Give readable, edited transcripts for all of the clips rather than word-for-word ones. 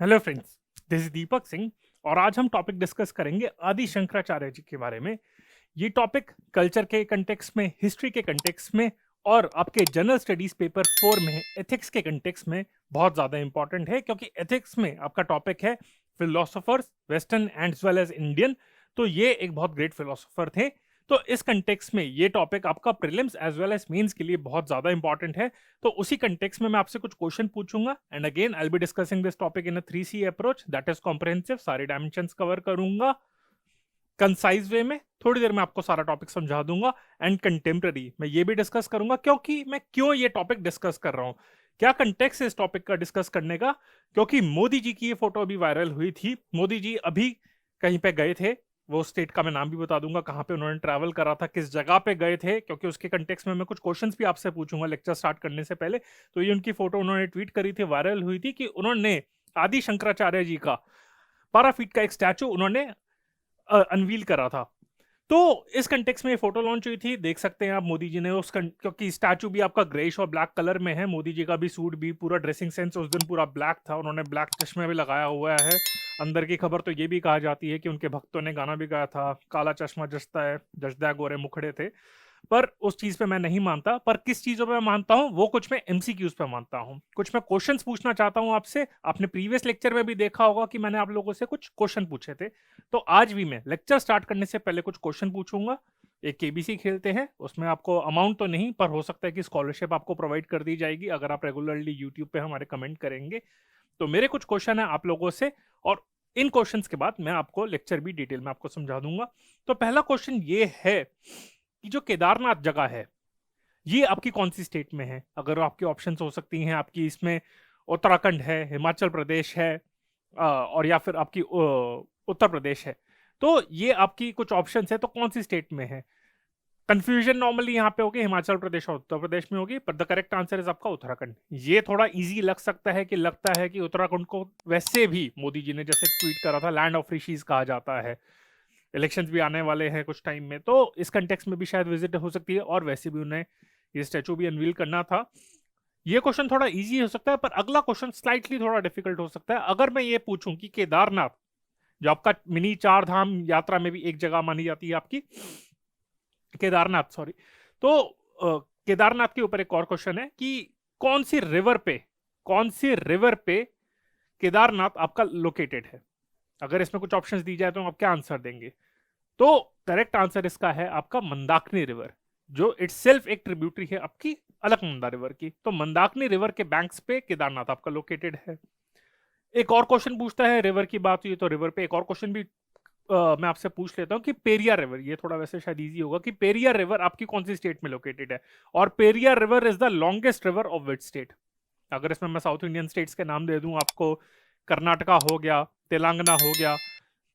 Hello friends, this is Deepak Singh और आज हम टॉपिक डिस्कस करेंगे आदि शंकराचार्य जी के बारे में। ये टॉपिक कल्चर के कंटेक्स्ट में, हिस्ट्री के कंटेक्स्ट में और आपके जनरल स्टडीज पेपर 4 में एथिक्स के कंटेक्स्ट में बहुत ज़्यादा इंपॉर्टेंट है, क्योंकि एथिक्स में आपका टॉपिक है philosophers western and as well as Indian. तो ये एक बहुत ग्रेट फिलोसोफर थे। तो इस कंटेक्स्ट में ये टॉपिक आपका prelims as well as mains के लिए बहुत ज़्यादा इंपॉर्टेंट है। तो उसी कंटेक्स्ट में मैं आपसे कुछ क्वेश्चन पूछूंगा and again I will be discussing this topic in a 3C approach, that is comprehensive. सारे डायमेंशंस कवर करूंगा कंसाइज वे में। थोड़ी देर में आपको सारा टॉपिक समझा दूंगा एंड कंटेम्प्रेरी मैं ये भी डिस्कस करूंगा, क्योंकि मैं क्यों ये टॉपिक डिस्कस कर रहा हूं, क्या कंटेक्स्ट है इस टॉपिक का डिस्कस करने का। क्योंकि मोदी जी की ये फोटो अभी वायरल हुई थी। मोदी जी अभी कहीं पे गए थे, वो स्टेट का मैं नाम भी बता दूंगा कहाँ पे उन्होंने ट्रैवल करा था, किस जगह पे गए थे, क्योंकि उसके कंटेक्स्ट में मैं कुछ क्वेश्चंस भी आपसे पूछूंगा लेक्चर स्टार्ट करने से पहले। तो ये उनकी फोटो उन्होंने ट्वीट करी थी, वायरल हुई थी, कि उन्होंने आदि शंकराचार्य जी का 12 फीट का एक स्टैचू उन्होंने अनवील करा था। तो इस कंटेक्स्ट में ये फोटो लॉन्च हुई थी, देख सकते हैं आप मोदी जी ने क्योंकि स्टैचू भी आपका ग्रेइश और ब्लैक कलर में है। मोदी जी का भी सूट भी पूरा ड्रेसिंग सेंस उस दिन पूरा ब्लैक था, उन्होंने ब्लैक चश्मे भी लगाया हुआ है। अंदर की खबर तो ये भी कहा जाती है कि उनके भक्तों ने गाना भी गाया था, काला चश्मा जचता है जचदा गोरे मुखड़े थे। पर उस चीज पे मैं नहीं मानता। पर किस चीजों पे मैं मानता हूं, वो कुछ मैं एमसीक्यूज पे मानता हूं, कुछ मैं क्वेश्चंस पूछना चाहता हूं आपसे। आपने प्रीवियस लेक्चर में भी देखा होगा कि मैंने आप लोगों से कुछ क्वेश्चन पूछे थे। तो आज भी मैं लेक्चर स्टार्ट करने से पहले कुछ क्वेश्चन पूछूंगा। एक केबीसी खेलते हैं, उसमें आपको अमाउंट तो नहीं, पर हो सकता है कि स्कॉलरशिप आपको प्रोवाइड कर दी जाएगी अगर आप रेगुलरली यूट्यूब पे हमारे कमेंट करेंगे। तो मेरे कुछ क्वेश्चन है आप लोगों से, और इन क्वेश्चंस के बाद मैं आपको लेक्चर भी डिटेल में आपको समझा दूंगा। तो पहला क्वेश्चन ये है कि जो केदारनाथ जगह है, ये आपकी कौन सी स्टेट में है। अगर आपकी ऑप्शंस हो सकती हैं आपकी, इसमें उत्तराखंड है, हिमाचल प्रदेश है, और या फिर आपकी उत्तर प्रदेश है। तो ये आपकी कुछ ऑप्शंस है, तो कौन सी स्टेट में है। कंफ्यूजन नॉर्मली यहाँ पे होगी हिमाचल प्रदेश और उत्तर प्रदेश में होगी, पर द करेक्ट आंसर इज आपका उत्तराखंड। ये थोड़ा इजी लग सकता है कि लगता है कि उत्तराखंड को वैसे भी मोदी जी ने जैसे ट्वीट करा था लैंड ऑफ ऋषिज कहा जाता है। इलेक्शंस भी आने वाले हैं कुछ टाइम में, तो इस कंटेक्स्ट में भी शायद विजिट हो सकती है, और वैसे भी उन्हें ये स्टैचू भी अनवील करना था। ये क्वेश्चन थोड़ा इजी हो सकता है, पर अगला क्वेश्चन स्लाइटली थोड़ा डिफिकल्ट हो सकता है। अगर मैं ये पूछूं कि केदारनाथ, जो आपका मिनी चार धाम यात्रा में भी एक जगह मानी जाती है आपकी, केदारनाथ सॉरी, तो केदारनाथ के ऊपर एक और क्वेश्चन है कि कौन सी रिवर पे केदारनाथ आपका लोकेटेड है। अगर इसमें कुछ ऑप्शंस दी जाए तो आप क्या आंसर देंगे। तो करेक्ट आंसर इसका है आपका मंदाकिनी रिवर, जो इटसेल्फ एक ट्रिब्यूटरी है आपकी अलकनंदा रिवर की। तो मंदाकिनी रिवर के बैंक्स पे केदारनाथ आपका लोकेटेड है। एक और क्वेश्चन पूछता है, रिवर की बात हुई तो रिवर पे एक और क्वेश्चन भी मैं आपसे पूछ लेता हूँ कि पेरियार रिवर, ये थोड़ा वैसे शायद इजी होगा, कि पेरियार रिवर आपकी कौन सी स्टेट में लोकेटेड है, और Periyar river is the longest river of which state. अगर इसमें मैं साउथ इंडियन स्टेट्स के नाम दे दूं आपको, कर्नाटका हो गया, तेलंगाना हो गया,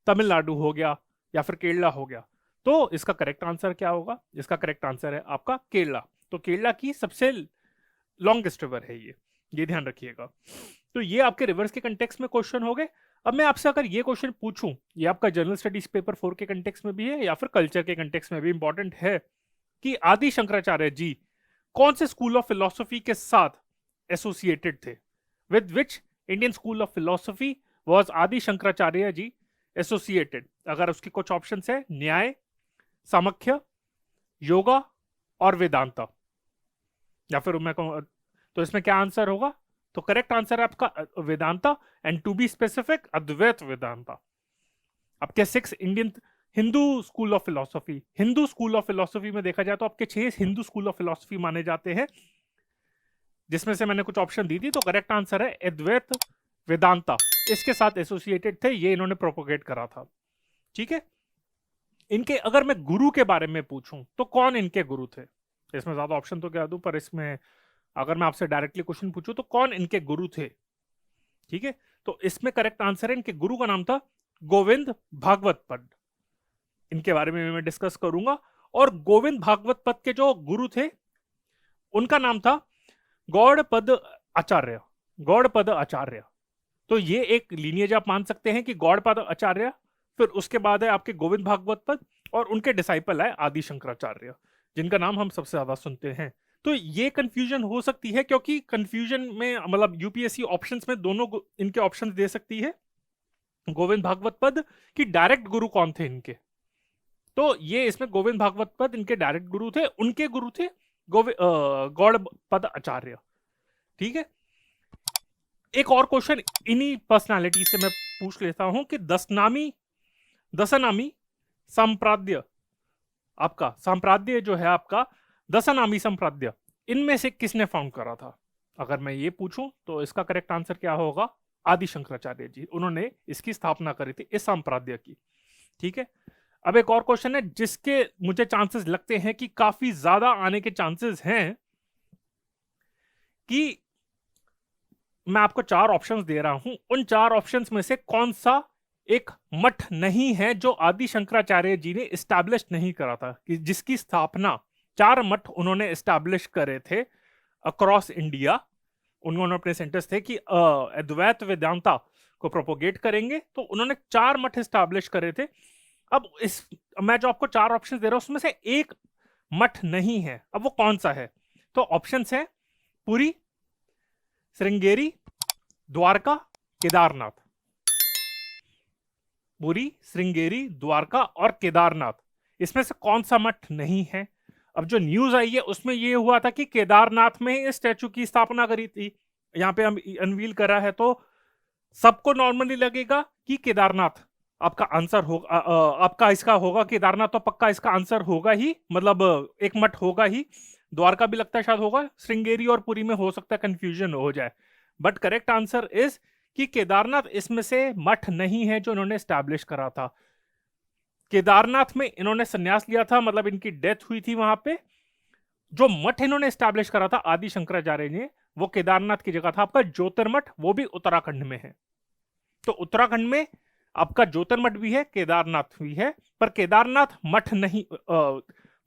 तमिलनाडु हो गया, या फिर केरला हो गया, तो इसका करेक्ट आंसर क्या होगा। इसका करेक्ट आंसर है आपका केरला। तो केरला की सबसे लॉन्गेस्ट रिवर है ये ध्यान रखिएगा। तो ये आपके रिवर्स के कंटेक्स्ट में क्वेश्चन हो गए। अब मैं आपसे अगर ये क्वेश्चन पूछूं, ये आपका जनरल स्टडीज पेपर 4 के कंटेक्स्ट में भी है या फिर कल्चर के कंटेक्स्ट में भी इंपॉर्टेंट है, कि आदि शंकराचार्य जी कौन से स्कूल ऑफ फिलोसफी के साथ एसोसिएटेड थे, with which Indian school of philosophy was आदि शंकराचार्य जी एसोसिएटेड। अगर उसके कुछ ऑप्शन है, न्याय, सामख्य, योगा और वेदांता, या फिर मैं कहूं तो इसमें क्या आंसर होगा। तो करेक्ट आंसर है आपका Vedanta, and to be specific Advaita Vedanta. आपके 6 Indian Hindu school of philosophy में देखा जाए तो आपके 6 हिंदू स्कूल ऑफ फिलोसफी माने जाते हैं, जिसमें से मैंने कुछ ऑप्शन दी थी। तो करेक्ट आंसर है अद्वैत वेदांता, इसके साथ एसोसिएटेड थे, ये इन्होंने प्रोपोगेट करा था। ठीक है। इनके अगर मैं गुरु के बारे में पूछूं तो कौन इनके गुरु थे, इसमें ज्यादा ऑप्शन तो क्या दूं, पर इसमें अगर मैं आपसे डायरेक्टली क्वेश्चन पूछूं तो कौन इनके गुरु थे। ठीक है। तो इसमें करेक्ट आंसर है, इनके गुरु का नाम था गोविंद भागवत पद। इनके बारे में मैं डिस्कस करूंगा। और गोविंद भागवत पद के जो गुरु थे उनका नाम था गौड़पद आचार्य। गौड़पद आचार्य। तो ये एक लीनियज आप मान सकते हैं कि गौड़पद आचार्य, फिर उसके बाद है आपके गोविंद भागवत पद, और उनके डिसाइपल है आदि शंकराचार्य, जिनका नाम हम सबसे ज्यादा सुनते हैं। तो ये कंफ्यूजन हो सकती है, क्योंकि कंफ्यूजन में मतलब यूपीएससी ऑप्शंस में दोनों इनके ऑप्शंस दे सकती है, गोविंद भागवत पद कि डायरेक्ट गुरु कौन थे इनके। तो ये इसमें गोविंद भागवत पद इनके डायरेक्ट गुरु थे, उनके गुरु थे गौड़ पद आचार्य। ठीक है, एक और क्वेश्चन इन्हीं पर्सनालिटी से मैं पूछ लेता हूं कि दशनामी संप्राद्य, आपका संप्राद्य जो है आपका दशनामी संप्राद्य, इनमें से किसने फाउंड करा था? अगर मैं ये पूछूं तो इसका करेक्ट आंसर क्या होगा? आदि शंकराचार्य जी, उन्होंने इसकी स्थापना करी थी, इस संप्राद्य की। ठीक है, अब एक और क्वेश्चन है जिसके मुझे चांसेस लगते हैं कि काफी ज्यादा आने के चांसेस हैं, कि मैं आपको 4 ऑप्शंस दे रहा हूं, उन 4 ऑप्शंस में से कौन सा एक मठ नहीं है जो आदि शंकराचार्य जी ने एस्टैब्लिश नहीं करा था, कि जिसकी स्थापना 4 मठ उन्होंने एस्टैब्लिश करे थे अक्रॉस इंडिया। उन्होंने अपने सेंटर्स थे कि अद्वैत वेदांता को प्रोपोगेट करेंगे, तो उन्होंने 4 मठ एस्टैब्लिश करे थे। अब मैं जो आपको 4 ऑप्शन दे रहा हूं उसमें से एक मठ नहीं है, अब वो कौन सा है? तो ऑप्शंस है पुरी, श्रृंगेरी, द्वारका, केदारनाथ। पुरी, श्रृंगेरी, द्वारका और केदारनाथ, इसमें से कौन सा मठ नहीं है? अब जो न्यूज आई है उसमें ये हुआ था कि केदारनाथ में इस स्टैचू की स्थापना करी थी, यहां पे हम अनवील करा है, तो सबको नॉर्मली लगेगा कि केदारनाथ आपका आंसर होगा, आपका इसका होगा केदारनाथ, तो पक्का इसका आंसर होगा ही, मतलब एक मठ होगा ही। द्वारका भी लगता है शायद होगा, श्रृंगेरी और पुरी में हो सकता है कंफ्यूजन हो जाए, बट करेक्ट आंसर इज कि केदारनाथ इसमें से मठ नहीं है जो इन्होंने स्टैब्लिश करा था। केदारनाथ में इन्होंने संन्यास लिया था, मतलब इनकी डेथ हुई थी वहां पे। जो मठ इन्होंने स्टैब्लिश करा था आदि शंकराचार्य ने, वो केदारनाथ की जगह था आपका ज्योतिर्मठ, वो भी उत्तराखंड में है। तो उत्तराखंड में आपका ज्योतिर्मठ भी है, केदारनाथ भी है, पर केदारनाथ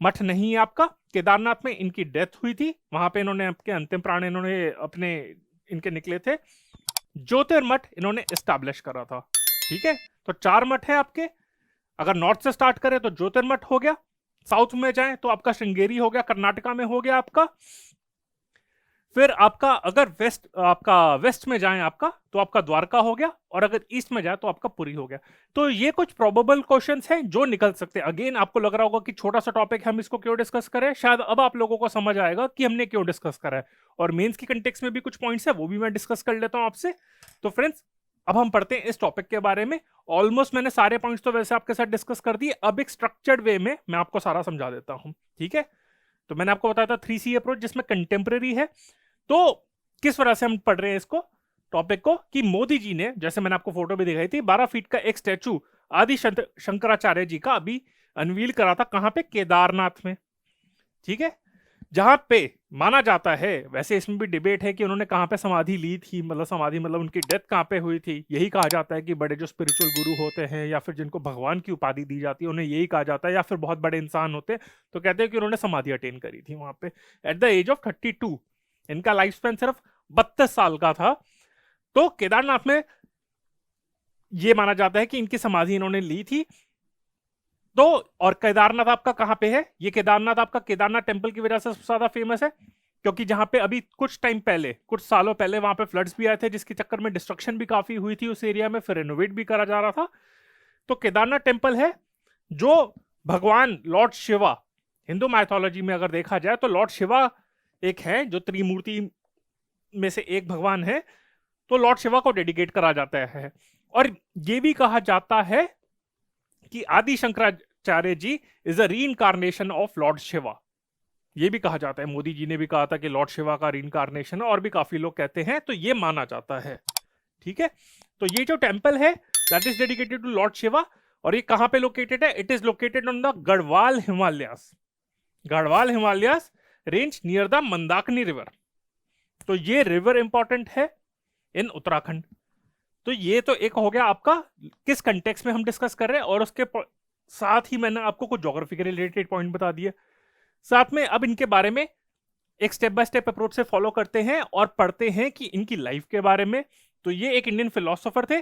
मठ नहीं है आपका। केदारनाथ में इनकी डेथ हुई थी, वहां पे इन्होंने आपके अंतिम प्राण इन्होंने अपने इनके निकले थे। ज्योतिर्मठ इन्होंने एस्टैब्लिश करा था। ठीक है, तो 4 मठ है आपके। अगर नॉर्थ से स्टार्ट करें तो ज्योतिर्मठ हो गया, साउथ में जाएं तो आपका श्रृंगेरी हो गया, कर्नाटका में हो गया आपका। फिर आपका अगर वेस्ट में जाएं आपका, तो आपका द्वारका हो गया, और अगर ईस्ट में जाए तो आपका पुरी हो गया। तो ये कुछ प्रोबेबल क्वेश्चंस हैं जो निकल सकते हैं। अगेन आपको लग रहा होगा कि छोटा सा टॉपिक है, हम इसको क्यों डिस्कस करें, शायद अब आप लोगों को समझ आएगा कि हमने क्यों डिस्कस करा है। और मेंस की कंटेक्स्ट में भी कुछ पॉइंट्स है, वो भी मैं डिस्कस कर लेता हूं आपसे। तो फ्रेंड्स, अब हम पढ़ते हैं इस टॉपिक के बारे में। ऑलमोस्ट मैंने सारे पॉइंट्स तो वैसे आपके साथ डिस्कस कर दिए, अब एक स्ट्रक्चर्ड वे में मैं आपको सारा समझा देता हूं। ठीक है, तो मैंने आपको बताया था 3C अप्रोच, जिसमें कंटेम्प्रेरी है। तो किस वजह से हम पढ़ रहे हैं इसको टॉपिक को, कि मोदी जी ने, जैसे मैंने आपको फोटो भी दिखाई थी, 12 फीट का एक स्टैचू आदि शंकराचार्य जी का अभी अनवील करा था। कहां पे? केदारनाथ में। ठीक है, जहां पे माना जाता है, वैसे इसमें भी डिबेट है कि उन्होंने कहां पे समाधि ली थी, मतलब समाधि मतलब उनकी डेथ कहां पे हुई थी। यही कहा जाता है कि बड़े जो स्पिरिचुअल गुरु होते हैं या फिर जिनको भगवान की उपाधि दी जाती है, उन्हें यही कहा जाता है, या फिर बहुत बड़े इंसान होते हैं तो कहते हैं कि उन्होंने समाधि अटेन करी थी वहां पे एट द एज ऑफ 32। इनका लाइफ स्पैन सिर्फ 32 साल का था। तो केदारनाथ में यह माना जाता है कि इनकी समाधि इन्होंने ली थी। तो और केदारनाथ आपका कहां पे है? ये केदारनाथ आपका केदारनाथ टेंपल की वजह से सबसे ज्यादा फेमस है, क्योंकि जहां पे अभी कुछ टाइम पहले, कुछ सालों पहले वहां पे फ्लड्स भी आए थे, जिसके चक्कर में डिस्ट्रक्शन भी काफी हुई थी उस एरिया में, फिर रेनोवेट भी करा जा रहा था। तो केदारनाथ टेंपल है जो भगवान लॉर्ड शिवा, हिंदू माइथोलॉजी में अगर देखा जाए तो लॉर्ड शिवा एक है जो त्रिमूर्ति में से एक भगवान है, तो लॉर्ड शिवा को डेडिकेट करा जाता है। और यह भी कहा जाता है कि Adi Shankaracharya ji is a reincarnation of lord Shiva. यह भी कहा जाता है, मोदी जी ने भी कहा था कि लॉर्ड शिवा का रीइंकारनेशन है, और भी काफी लोग कहते हैं, तो यह माना जाता है। ठीक है, तो ये जो टेंपल है that is dedicated to lord Shiva, और ये कहां पे लोकेटेड है? It is located on the Garhwal Himalayas, Garhwal Himalayas range near the Mandakini river. तो ये रिवर इंपॉर्टेंट है इन उत्तराखंड। तो ये तो एक हो गया आपका किस कंटेक्स्ट में हम डिस्कस कर रहे हैं, और उसके साथ ही मैंने आपको कुछ ज्योग्राफी के रिलेटेड पॉइंट बता दिए। साथ में अब इनके बारे में एक स्टेप बाय स्टेप अप्रोच से फॉलो करते हैं और पढ़ते हैं कि इनकी लाइफ के बारे में। तो ये एक इंडियन फिलोसोफर थे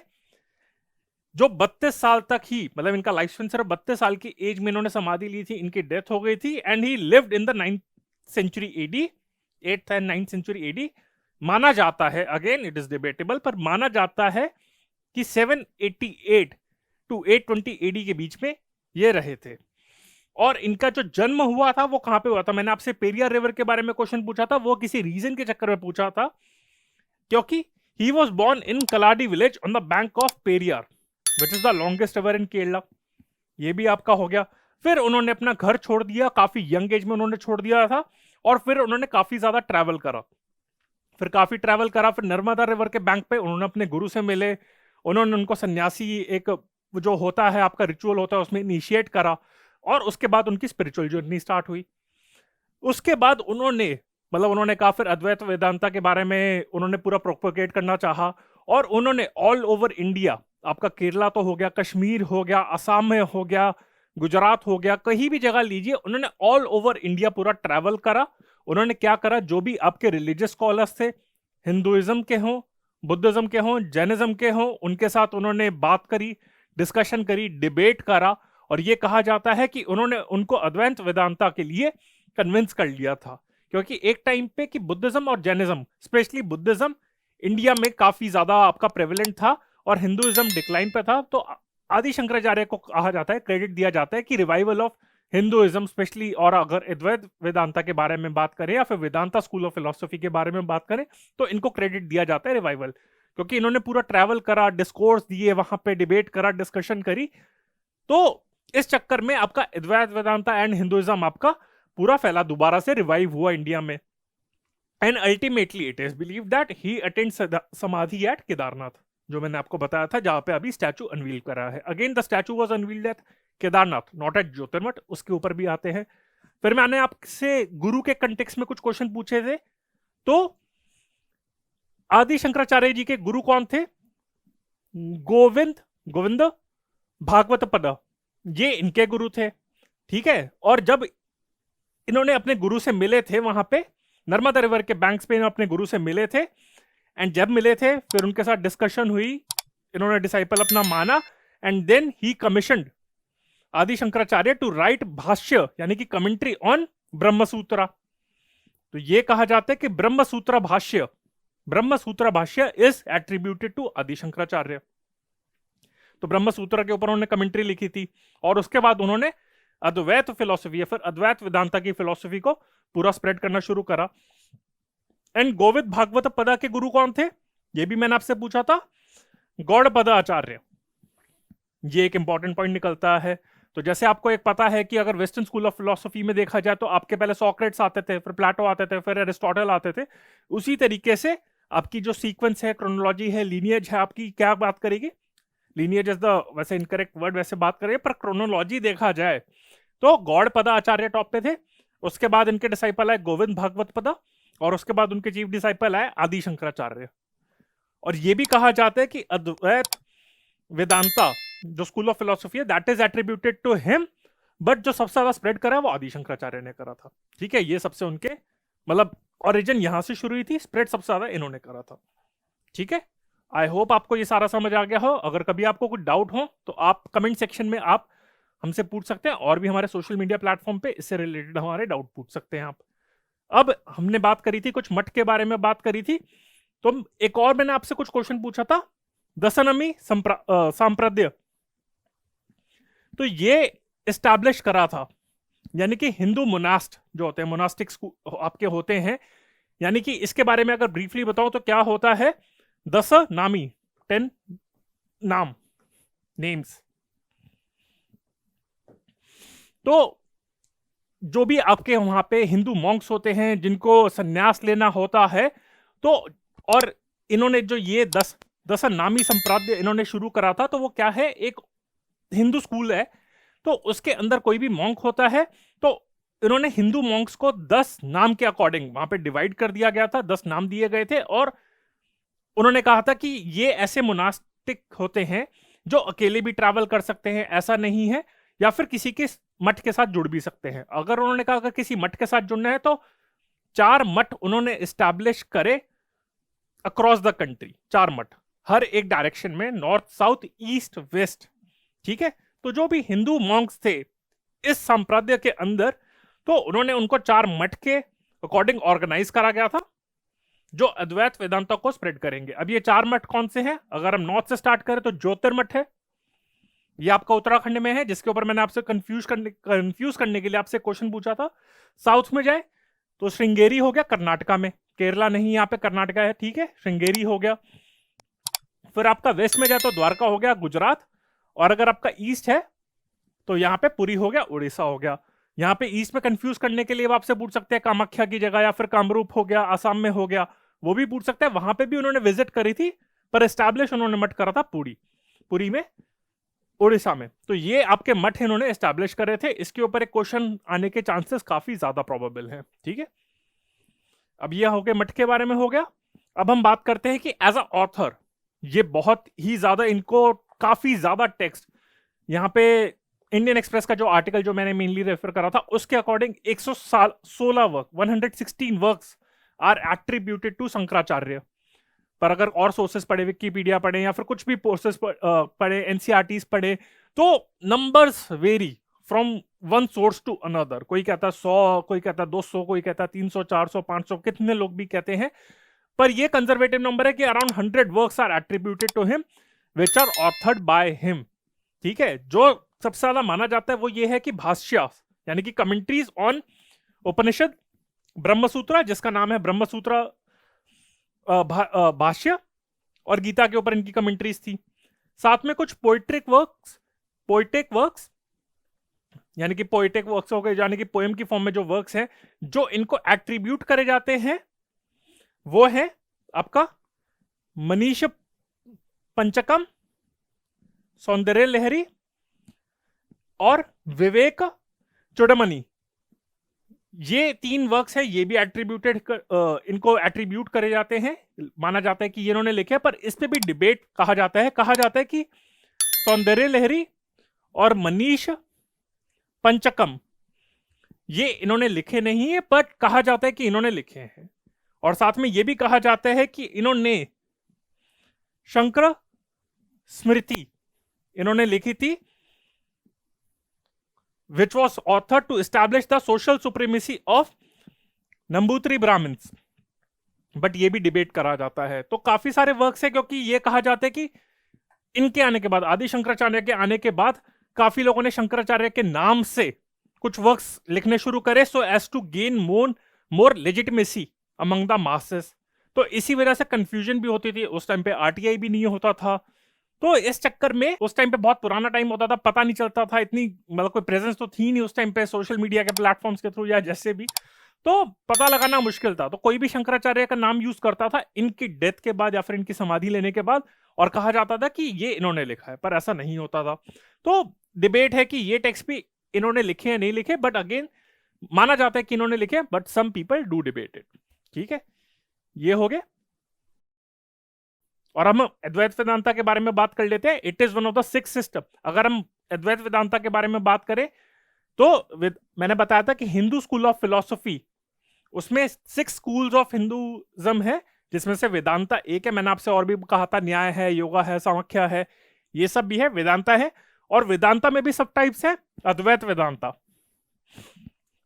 जो 32 साल तक ही, मतलब इनका लाइफ स्पैन सिर्फ 32 साल की एज में इन्होंने समाधि ली थी, इनकी डेथ हो गई थी, and he lived in the 9th century AD. 8th and 9th century AD. माना जाता है, अगेन इट इज डिबेटेबल, पर माना जाता है कि 788 टू 820 एडी के बीच में ये रहे थे। और इनका जो जन्म हुआ था वो कहां पे हुआ था? मैंने आपसे पेरियार रिवर के बारे में क्वेश्चन पूछा था, वो किसी रीजन के चक्कर में पूछा था, क्योंकि he was born in Kalady village on the bank of Periyar which is the longest river in Kerala. ये भी आपका हो गया। फिर उन्होंने अपना घर छोड़ दिया, काफी यंग एज में उन्होंने छोड़ दिया था, और फिर उन्होंने काफी ज्यादा ट्रैवल करा। फिर नर्मदा रिवर के बैंक पे उन्होंने अपने गुरु से मिले, उन्होंने उनको सन्यासी एक जो होता है आपका रिचुअल होता है उसमें इनिशिएट करा, और उसके बाद उनकी स्पिरिचुअल जर्नी स्टार्ट हुई। उसके बाद उन्होंने कहा, फिर अद्वैत वेदांता के बारे में उन्होंने पूरा प्रोपोगेट करना चाहा, और उन्होंने ऑल ओवर इंडिया, आपका केरला तो हो गया, कश्मीर हो गया, असम में हो गया, गुजरात हो गया, कहीं भी जगह लीजिए, उन्होंने ऑल ओवर इंडिया पूरा ट्रैवल करा। उन्होंने क्या करा, जो भी आपके रिलीजियस स्कॉलर्स थे, हिंदुइज्म के हों, बुद्धिज्म के हों, जैनिज्म के हों, उनके साथ उन्होंने बात करी, डिस्कशन करी, डिबेट करा, और ये कहा जाता है कि उन्होंने उनको अद्वैत वेदांता के लिए कन्विंस कर लिया था। क्योंकि एक टाइम पे कि बुद्धिज्म और जैनिज्म, स्पेशली बुद्धिज्म, इंडिया में काफी ज्यादा आपका प्रेवलेंट था और हिंदुइज्म डिक्लाइन पे था। तो आदि शंकराचार्य को कहा जाता है, क्रेडिट दिया जाता है कि रिवाइवल ऑफ हिंदुइज्म स्पेशली, और अगर अद्वैत वेदांता के बारे में बात करें या फिर वेदांता स्कूल ऑफ फिलोसफी के बारे में बात करें, तो इनको क्रेडिट दिया जाता है रिवाइवल, क्योंकि इन्होंने पूरा ट्रैवल करा, डिस्कोर्स दिए, वहां पे डिबेट करा, डिस्कशन करी। तो इस चक्कर में आपका अद्वैत वेदांता एंड हिंदुइज्म आपका पूरा फैला, दोबारा से रिवाइव हुआ इंडिया में। And ultimately it is believe that he attend समाधि एट केदारनाथ, जो मैंने आपको बताया था, जहां पे अभी स्टैचू अनवील करा है। Again the statue was unveiled at Kedarnath, not at Jyotirmath, उसके ऊपर भी आते हैं। फिर मैंने आपसे गुरु के कंटेक्स्ट में कुछ क्वेश्चन पूछे थे, तो आदि शंकराचार्य जी के गुरु कौन थे? गोविंद भागवत पद, ये इनके गुरु थे, ठीक है। और जब इन्होंने अपने गुरु से मिले थे, वहां पे नर्मदा रिवर के बैंक्स पे अपने गुरु से मिले थे, एंड जब मिले थे फिर उनके साथ डिस्कशन हुई, इन्होंने डिसाइपल अपना माना, एंड देन ही कमीशनड आदि शंकराचार्य टू राइट भाष्य, यानी कि कमेंट्री ऑन ब्रह्मसूत्र। तो ये कहा जाता है कि ब्रह्मसूत्र भाष्य इज एट्रीब्यूटेड टू आदि शंकराचार्य। तो ब्रह्मसूत्र के ऊपर उन्होंने कमेंट्री लिखी थी, और उसके बाद उन्होंने अद्वैत फिलॉसफी या फिर अद्वैत वेदांता की फिलॉसफी को पूरा स्प्रेड करना शुरू करा। एंड गोविंद भागवत पदा के गुरु कौन थे? ये भी मैंने आपसे पूछा था, गौड़पद आचार्य। ये एक इंपॉर्टेंट पॉइंट निकलता है। तो जैसे आपको एक पता है कि अगर वेस्टर्न स्कूल ऑफ फिलोसफी में देखा जाए तो आपके पहले सोक्रेट्स आते थे, फिर प्लेटो आते थे, फिर एरिस्टोटल आते थे। उसी तरीके से आपकी जो सीक्वेंस है, क्रोनोलॉजी है, लीनियज है, आपकी क्या बात करेगी? लीनियज इज द वैसे इनकरेक्ट वर्ड, वैसे बात करें, पर क्रोनोलॉजी देखा जाए तो गौड़पद आचार्य टॉप पे थे, उसके बाद इनके डिसाइपल आए गोविंद भागवत पदा, और उसके बाद उनके चीफ डिसाइपल आए आदि शंकराचार्य। और ये भी कहा जाता है कि अद्वैत वेदांता जो स्कूल ऑफ फिलोसफी है that is attributed to him, but जो सबसे ज्यादा स्प्रेड करा वो आदि शंकराचार्य ने करा था। ठीक है, ये सबसे उनके मतलब ओरिजिन यहां से शुरू हुई थी, स्प्रेड सबसे ज्यादा इन्होंने करा था। ठीक है, आई होप आपको ये सारा समझ आ गया हो। अगर कभी आपको कुछ डाउट हो तो आप कमेंट सेक्शन में आप हमसे पूछ सकते हैं, और भी हमारे सोशल मीडिया प्लेटफॉर्म पे इससे रिलेटेड हमारे डाउट पूछ सकते हैं आप। अब हमने बात करी थी, कुछ मठ के बारे में बात करी थी, तो एक और मैंने आपसे कुछ क्वेश्चन पूछा था, दशनमी सांप्रदाय। तो ये एस्टैब्लिश करा था, यानी कि हिंदू मोनास्ट जो होते हैं, मोनास्टिक आपके होते हैं, यानी कि इसके बारे में अगर ब्रीफली बताऊं तो क्या होता है, 10 नामी, 10 नाम, नेम्स। तो जो भी आपके वहां पे हिंदू मॉन्क्स होते हैं जिनको सन्यास लेना होता है, तो और इन्होंने जो ये 10 नामी संप्रदाय इन्होंने शुरू करा था, तो वो क्या है, एक हिंदू स्कूल है, तो उसके अंदर कोई भी मॉन्क होता है, तो इन्होंने हिंदू मॉन्क्स को 10 नाम के अकॉर्डिंग वहां पे डिवाइड कर दिया गया था, 10 नाम दिए गए थे, और उन्होंने कहा था कि ये ऐसे मोनास्टिक होते हैं जो अकेले भी ट्रैवल कर सकते हैं, ऐसा नहीं है, या फिर किसी के मठ के साथ जुड़ भी सकते हैं। अगर उन्होंने कहा अगर किसी मठ के साथ जुड़ना है तो 4 मठ उन्होंने एस्टैब्लिश करे अक्रॉस द कंट्री, 4 मठ हर एक डायरेक्शन में, नॉर्थ, साउथ, ईस्ट, वेस्ट। ठीक है, तो जो भी हिंदू मॉन्क्स थे इस संप्रदाय के अंदर, तो उन्होंने उनको 4 मठ के अकॉर्डिंग ऑर्गेनाइज करा गया था, जो अद्वैत वेदांता को स्प्रेड करेंगे। अब ये 4 मठ कौन से हैं? अगर हम नॉर्थ से स्टार्ट करें तो ज्योतिर्मठ है, ये आपका उत्तराखंड में है, जिसके ऊपर मैंने आपसे कंफ्यूज करने के लिए आपसे क्वेश्चन पूछा था। साउथ में जाए तो श्रृंगेरी हो गया कर्नाटका में, केरला नहीं, यहाँ पे कर्नाटका है, ठीक है, श्रृंगेरी हो गया। फिर आपका वेस्ट में जाए तो द्वारका हो गया गुजरात, और अगर आपका ईस्ट है तो यहाँ पे पुरी हो गया उड़ीसा हो गया। यहाँ पे ईस्ट में कंफ्यूज करने के लिए वो आपसे पूछ सकते हैं कामाख्या की जगह, या फिर कामरूप हो गया आसाम में हो गया, वो भी पूछ सकते हैं। वहां पे भी उन्होंने विजिट करी थी, पर एस्टैब्लिश उन्होंने मठ करा था पुरी में, उड़ीसा में। तो ये आपके मठ इन्होंने एस्टैब्लिश करे थे। इसके ऊपर एक क्वेश्चन आने के चांसेस काफी ज्यादा प्रोबेबल है, ठीक है। अब ये हो गया मठ के बारे में हो गया। अब हम बात करते हैं कि एज अ ऑथर ये बहुत ही ज्यादा, इनको काफी ज्यादा टेक्स्ट, यहाँ पे इंडियन एक्सप्रेस का जो आर्टिकल जो मैंने मेनली रेफर करा था उसके according 116 work 116 works are attributed to Shankaracharya. पर अगर और सोर्सेस पढ़े, विकिपीडिया पढ़े या फिर कुछ भी सोर्सेस पढ़े, एनसीईआरटीज पढ़े, तो numbers vary from one source to another. कोई कहता है 100, कोई कहता है 200, कोई कहता है 300, 400, 500, कितने लोग भी कहते हैं। पर ये कंजर्वेटिव नंबर है कि around 100 works are attributed to him which are authored by him, ठीक है। जो सबसे ज्यादा माना जाता है वो ये है कि भाष्य, यानी कि कमेंट्रीज ऑन उपनिषद, ब्रह्मसूत्र जिसका नाम है ब्रह्मसूत्र भाष्य, और गीता के ऊपर इनकी कमेंट्रीज थी। साथ में कुछ पोइट्रिक वर्क्स यानी कि पोइटिक वर्क्स हो गए, यानी कि पोएम की फॉर्म में जो वर्क्स हैं जो इनको एट्रीब्यूट करे जाते हैं, वो है आपका मनीष पंचकम, सौंदर्य लहरी और विवेक चूड़मणि। ये 3 वर्क्स है, ये भी इनको एट्रीब्यूट करे जाते हैं, माना जाता है कि ये इन्होंने लिखे। पर इस पे भी डिबेट कहा जाता है कि सौंदर्य लहरी और मनीष पंचकम ये इन्होंने लिखे नहीं है, बट कहा जाता है कि इन्होंने लिखे हैं। और साथ में यह भी कहा जाता है कि इन्होंने शंकर स्मृति इन्होंने लिखी थी, which was authored to establish the social supremacy of Namboothiri Brahmins. But ये भी डिबेट करा जाता है। तो काफी सारे वर्क्स है, क्योंकि ये कहा जाता है कि इनके आने के बाद, आदि शंकराचार्य के आने के बाद, काफी लोगों ने शंकराचार्य के नाम से कुछ वर्क्स लिखने शुरू करे, so as to gain more legitimacy among the masses. तो इसी वजह से कंफ्यूजन भी होती थी। उस टाइम पे आरटीआई भी नहीं होता था, तो इस चक्कर में उस टाइम पे बहुत पुराना टाइम होता था, पता नहीं चलता था, इतनी मतलब कोई प्रेजेंस तो थी नहीं उस टाइम पे सोशल मीडिया के प्लेटफॉर्म्स के थ्रू या जैसे भी, तो पता लगाना मुश्किल था। तो कोई भी शंकराचार्य का नाम यूज करता था इनकी डेथ के बाद या फिर इनकी समाधि लेने के बाद, और कहा जाता था कि ये इन्होंने लिखा है, पर ऐसा नहीं होता था। तो डिबेट है कि ये टेक्स्ट भी इन्होंने लिखे या नहीं लिखे, बट अगेन माना जाता है कि इन्होंने लिखे, but some people do debate it, ठीक है। ये हो गया। और हम अद्वैत वेदांता के बारे में बात कर लेते हैं। It is one of the 6 system. अगर हम अद्वैत वेदांता के बारे में बात करें तो मैंने बताया था कि हिंदू स्कूल ऑफ फिलोसफी, उसमें 6 स्कूल्स ऑफ हिंदुज्म है, जिसमें से वेदांता एक है। मैंने आपसे और भी कहा था, न्याय है, योगा है, सांख्य है, ये सब भी है, वेदांता है। और वेदांता में भी सब टाइप्स है। अद्वैत वेदांता,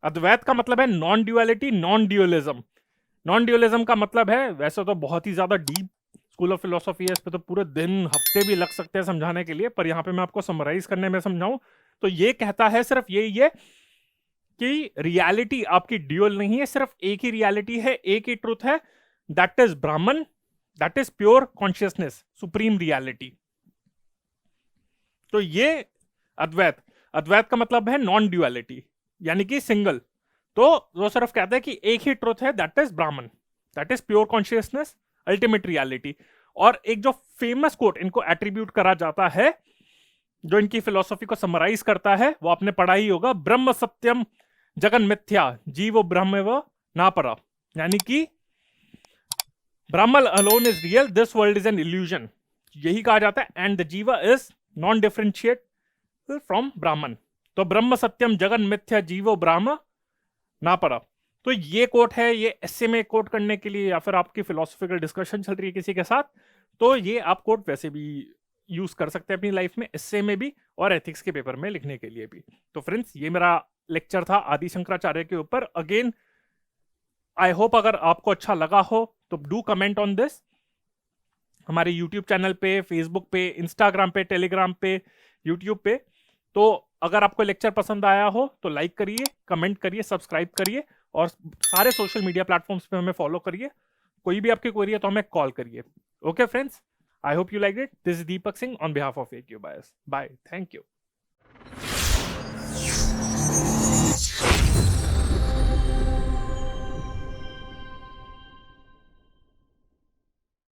अद्वैत का मतलब है non duality, non dualism. Non dualism का मतलब है, वैसे तो बहुत ही ज्यादा डीप स्कूल ऑफ फिलोसफी है, इस पे तो पूरे दिन हफ्ते भी लग सकते हैं समझाने के लिए, पर यहाँ पे मैं आपको समराइज करने में समझाऊं तो ये कहता है सिर्फ यही है कि रियलिटी आपकी ड्यूअल नहीं है, सिर्फ एक ही रियलिटी है, एक ही ट्रूथ है, दैट इज ब्राह्मण, that is pure consciousness, supreme reality. तो ये अद्वैत, अद्वैत का मतलब है नॉन ड्यूअलिटी, यानी कि सिंगल। तो वो सिर्फ कहते हैं कि एक ही ट्रूथ है, दैट इज ब्राह्मण, that is pure consciousness, ultimate reality. और एक जो फेमस कोट इनको एट्रीब्यूट करा जाता है, जो इनकी फिलोसॉफी को समराइज करता है, वो आपने पढ़ा ही होगा, ब्रह्म सत्यम जगन मिथ्या जीवो ब्रह्म व ना परा, यानी कि ब्रह्म alone is real, this world is an illusion, यही कहा जाता है। एंड द जीवा इज नॉन डिफरेंशिएट फ्रॉम ब्राह्मण। तो ब्रह्म सत्यम जगन मिथ्या जीवो ब्रह्म ना परा। तो ये कोट है, ये एस्से में कोट करने के लिए, या फिर आपकी फिलोसॉफिकल डिस्कशन चल रही है किसी के साथ, तो ये आप कोट वैसे भी यूज कर सकते हैं अपनी लाइफ में, एस्से में भी और एथिक्स के पेपर में लिखने के लिए भी। तो फ्रेंड्स, ये मेरा लेक्चर था आदि शंकराचार्य के ऊपर। अगेन आई होप अगर आपको अच्छा लगा हो तो डू कमेंट ऑन दिस हमारे यूट्यूब चैनल पे, फेसबुक पे, इंस्टाग्राम पे, टेलीग्राम पे, यूट्यूब पे। तो अगर आपको लेक्चर पसंद आया हो तो लाइक करिए, कमेंट करिए, सब्सक्राइब करिए और सारे सोशल मीडिया प्लेटफॉर्म्स पे हमें फॉलो करिए। कोई भी आपकी क्वेरी है तो हमें कॉल करिए। Okay friends, I hope you like it. This is Deepak Singh on behalf of AQ Bias। Bye, thank you.